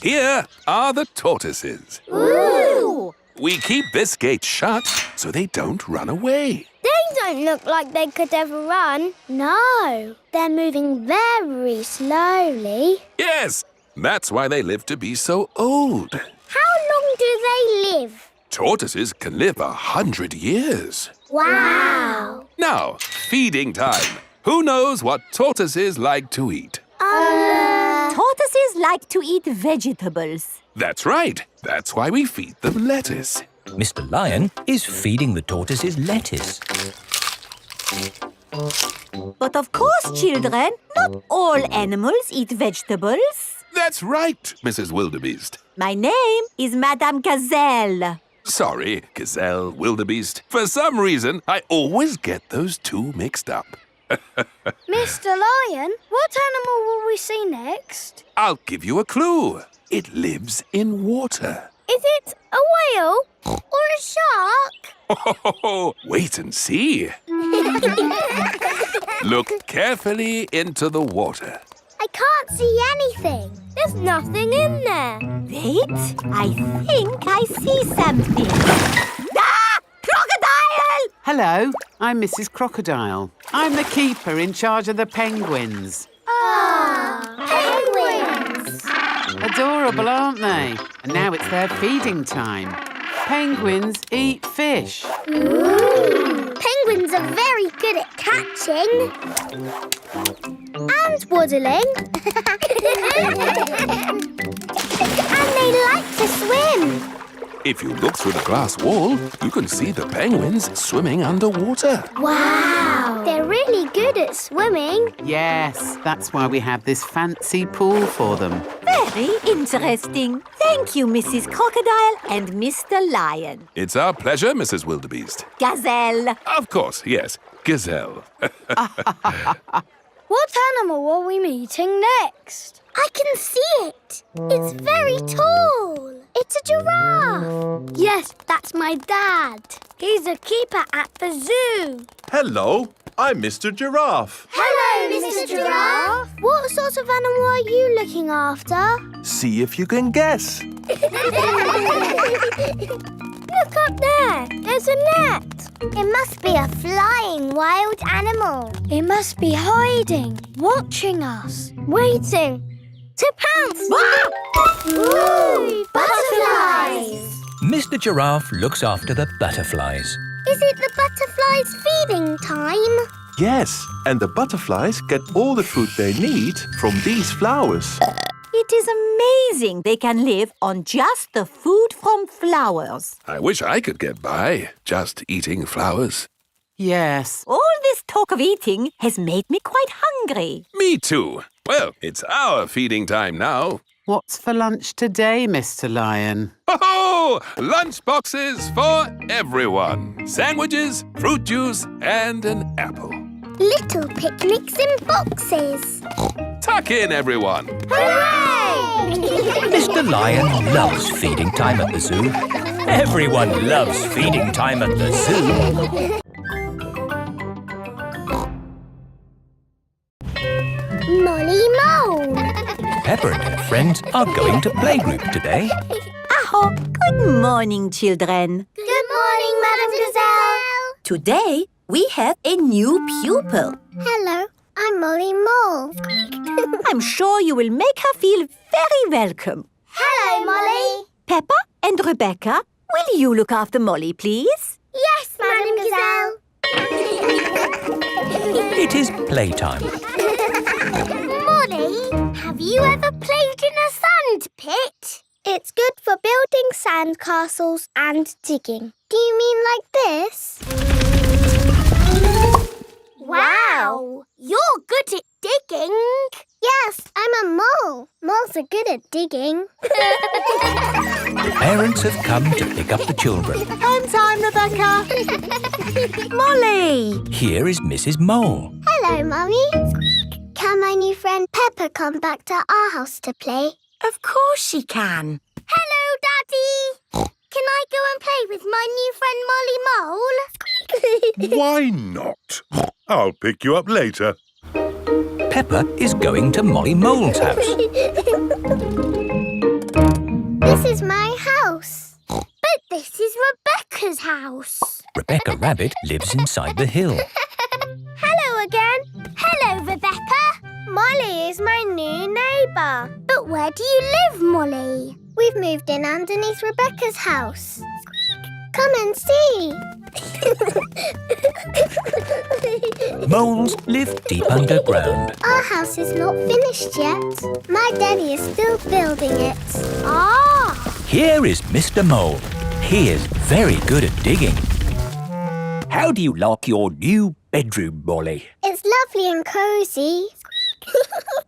Here are the tortoises. Ooh. We keep this gate shut so they don't run away. They don't look like they could ever run. No, they're moving very slowly. Yes, that's why they live to be so old. How long do they live? Tortoises can live 100 years. Wow. Now, feeding time. Who knows what tortoises like to eat? Tortoises like to eat vegetables. That's right. That's why we feed them lettuce. Mr. Lion is feeding the tortoises lettuce. But of course, children, not all animals eat vegetables. That's right, Mrs. Wildebeest. My name is Madame Gazelle. Sorry, Gazelle, Wildebeest. For some reason, I always get those two mixed up. Mr. Lion, what animal will we see next? I'll give you a clue. It lives in water. Is it a whale or a shark? Wait and see. Look carefully into the water. I can't see anything. There's nothing in there. Wait, I think I see something. Ah! Crocodile! Hello, I'm Mrs. Crocodile. I'm the keeper in charge of the penguins. Penguins! Adorable, aren't they? And now it's their feeding time. Penguins eat fish. Ooh. Penguins are very good at catching. And waddling. And they like to swim. If you look through the glass wall, you can see the penguins swimming underwater. Wow! They're really good at swimming. Yes, that's why we have this fancy pool for them. Very interesting. Thank you, Mrs. Crocodile and Mr. Lion. It's our pleasure, Mrs. Wildebeest. Gazelle. Of course, yes. Gazelle. What animal are we meeting next? I can see it. It's very tall. It's a giraffe. Yes, that's my dad. He's a keeper at the zoo. Hello, I'm Mr. Giraffe. Hello, Mr. Giraffe. What sort of animal are you looking after? See if you can guess. Look up there. There's a net. It must be a flying wild animal. It must be hiding, watching us, waiting to pounce. Ooh, butterflies. Mr. Giraffe looks after the butterflies. Is it the butterflies' feeding time? Yes, and the butterflies get all the food they need from these flowers. It is amazing they can live on just the food from flowers. I wish I could get by just eating flowers. Yes. All this talk of eating has made me quite hungry. Me too. Well, it's our feeding time now. What's for lunch today, Mr. Lion? Oh, lunch boxes for everyone. Sandwiches, fruit juice, and an apple. Little picnics in boxes. Tuck in, everyone. Hooray! Mr. Lion loves feeding time at the zoo. Everyone loves feeding time at the zoo. Molly Mole. Peppa and her friends are going to playgroup today. Aho, good morning, children. Good morning, Madam Gazelle. Today, we have a new pupil. Hello, I'm Molly Mole. I'm sure you will make her feel very welcome. Hello, Molly. Peppa and Rebecca, will you look after Molly, please? Yes, Madam Gazelle. It is playtime. Molly, have you ever played in a sand pit? It's good for building sand castles and digging. Do you mean like this? Wow! You're good at digging. Yes, I'm a mole. Moles are good at digging. The parents have come to pick up the children. Home time, Rebecca. Molly! Here is Mrs. Mole. Hello, Mummy. Can my new friend Peppa come back to our house to play? Of course she can. Hello, Daddy. Can I go and play with my new friend Molly Mole? Why not? I'll pick you up later. Peppa is going to Molly Mole's house. This is my house. But this is Rebecca's house. Rebecca Rabbit lives inside the hill. Hello again. Hello, Rebecca. Molly is my new neighbour. But where do you live, Molly? We've moved in underneath Rebecca's house. Come and see. Moles live deep underground. Our house is not finished yet. My daddy is still building it. Ah! Here is Mr. Mole. He is very good at digging. How do you like your new bedroom, Molly? It's lovely and cosy.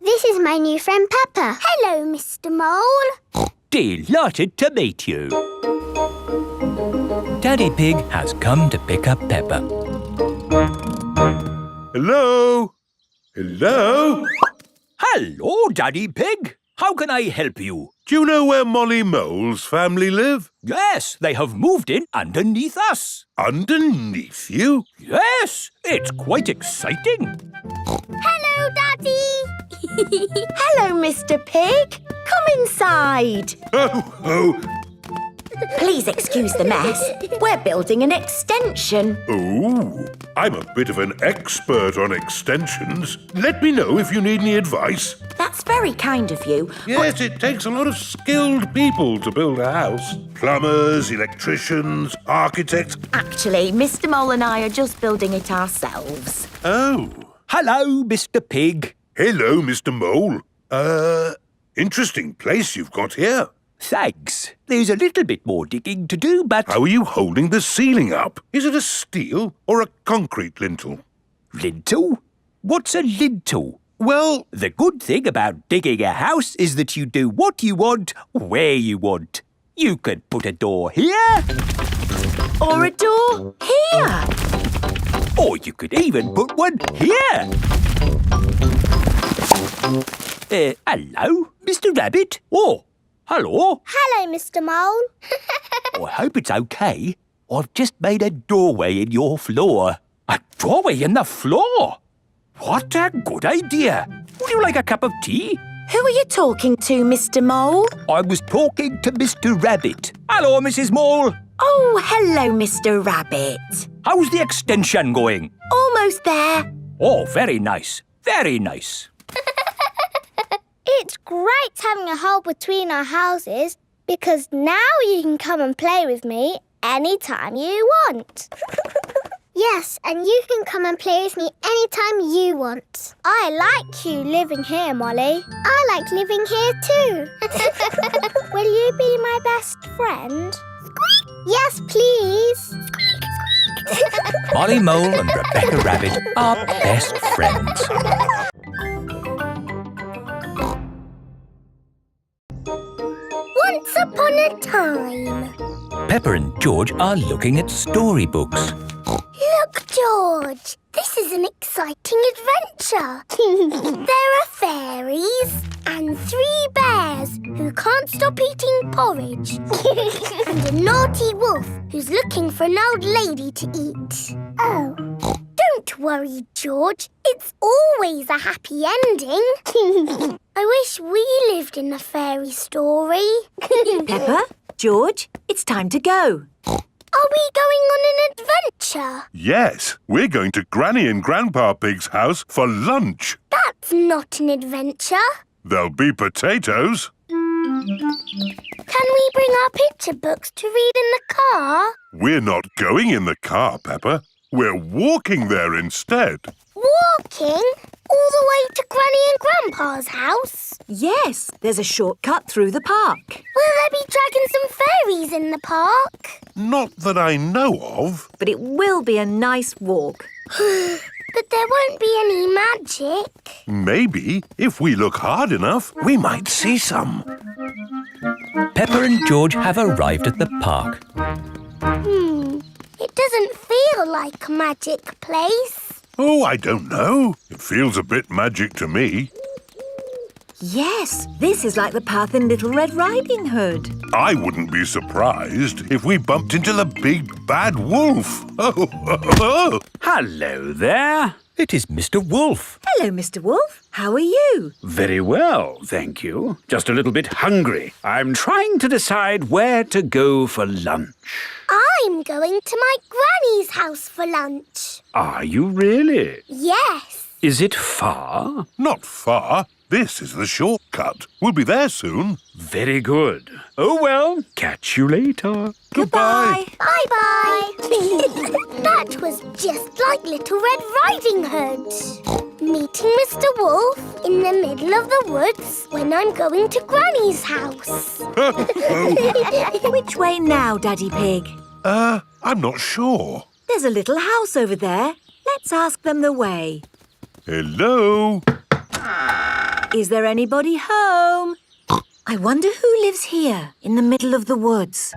This is my new friend Peppa. Hello, Mr. Mole. Delighted to meet you. Daddy Pig has come to pick up Peppa. Hello? Hello? Hello, Daddy Pig. How can I help you? Do you know where Molly Mole's family live? Yes, they have moved in underneath us. Underneath you? Yes, it's quite exciting. Hello, Daddy. Hello, Mr. Pig. Come inside. Oh. Please excuse the mess. We're building an extension. Oh, I'm a bit of an expert on extensions. Let me know if you need any advice. That's very kind of you. Yes, it takes a lot of skilled people to build a house. Plumbers, electricians, architects. Actually, Mr. Mole and I are just building it ourselves. Oh. Hello, Mr. Pig. Hello, Mr. Mole. Interesting place you've got here. Thanks. There's a little bit more digging to do, but... How are you holding the ceiling up? Is it a steel or a concrete lintel? Lintel? What's a lintel? Well, the good thing about digging a house is that you do what you want, where you want. You could put a door here. Or a door here. Or you could even put one here. Hello, Mr. Rabbit. Oh, hello. Hello, Mr. Mole. I hope it's okay. I've just made a doorway in your floor. A doorway in the floor? What a good idea. Would you like a cup of tea? Who are you talking to, Mr. Mole? I was talking to Mr. Rabbit. Hello, Mrs. Mole. Oh, hello, Mr. Rabbit. How's the extension going? Almost there. Oh, very nice. Very nice. It's great having a hole between our houses because now you can come and play with me anytime you want. Yes, and you can come and play with me anytime you want. I like you living here, Molly. I like living here too. Will you be my best friend? Squeak! Yes, please. Molly Mole and Rebecca Rabbit are best friends. Once upon a time. Peppa and George are looking at storybooks. Look, George, this is an exciting adventure. There are fairies and 3 bears who can't stop eating porridge and a naughty wolf who's looking for an old lady to eat. Oh, don't worry, George. It's always a happy ending. I wish we lived in a fairy story. Peppa, George, it's time to go. Are we going on an adventure? Yes, we're going to Granny and Grandpa Pig's house for lunch. That's not an adventure. There'll be potatoes. Can we bring our picture books to read in the car? We're not going in the car, Peppa. We're walking there instead. Walking? All the way to Granny and Grandpa's house? Yes, there's a shortcut through the park. Will there be dragons and fairies in the park? Not that I know of. But it will be a nice walk. But there won't be any magic. Maybe, if we look hard enough, we might see some. Peppa and George have arrived at the park. It doesn't feel like a magic place. Oh, I don't know. It feels a bit magic to me. Yes, this is like the path in Little Red Riding Hood. I wouldn't be surprised if we bumped into the big bad wolf. Oh. Hello there. It is Mr. Wolf. Hello, Mr. Wolf. How are you? Very well, thank you. Just a little bit hungry. I'm trying to decide where to go for lunch. I'm going to my granny's house for lunch. Are you really? Yes. Is it far? Not far. This is the shortcut. We'll be there soon. Very good. Oh, well, catch you later. Goodbye. Bye-bye. That was just like Little Red Riding Hood. Meeting Mr. Wolf in the middle of the woods when I'm going to Granny's house. Which way now, Daddy Pig? I'm not sure. There's a little house over there. Let's ask them the way. Hello? Is there anybody home? I wonder who lives here in the middle of the woods.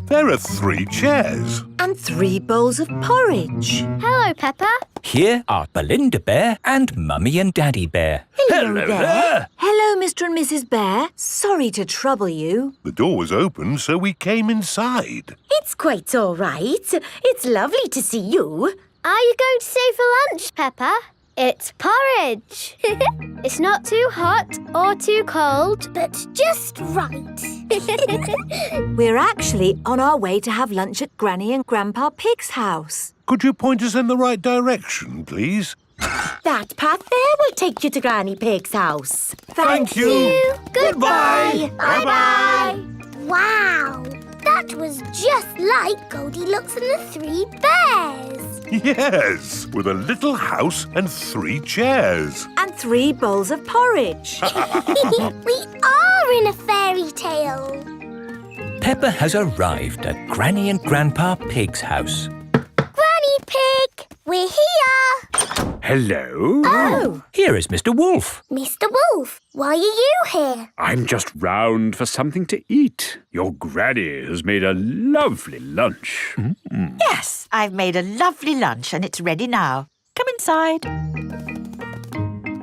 There are 3 chairs. And 3 bowls of porridge. Hello, Peppa. Here are Belinda Bear and Mummy and Daddy Bear. Hello there. Hello, Mr. and Mrs. Bear. Sorry to trouble you. The door was open, so we came inside. It's quite all right. It's lovely to see you. Are you going to stay for lunch, Peppa? It's porridge. It's not too hot or too cold, but just right. We're actually on our way to have lunch at Granny and Grandpa Pig's house. Could you point us in the right direction, please? That path there will take you to Granny Pig's house. Thank you. Goodbye. Bye-bye. Wow, that was just like Goldilocks and the 3 bears. Yes, with a little house and 3 chairs. And 3 bowls of porridge. We are in a fairy tale. Peppa has arrived at Granny and Grandpa Pig's house. Granny Pig, we're here. Hello? Oh. Here is Mr. Wolf. Mr. Wolf, why are you here? I'm just round for something to eat. Your granny has made a lovely lunch. Yes, I've made a lovely lunch and it's ready now. Come inside.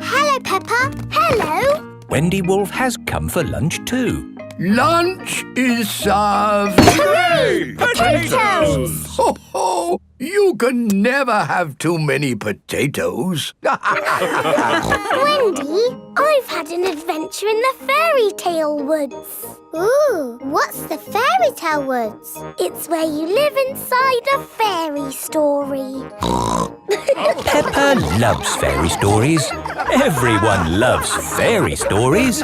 Hello, Peppa. Hello. Wendy Wolf has come for lunch too. Lunch is served. Hooray! Potatoes! Ho, ho! You can never have too many potatoes. Wendy, I've had an adventure in the fairy tale woods. Ooh, what's the fairy tale woods? It's where you live inside a fairy story. Peppa loves fairy stories. Everyone loves fairy stories.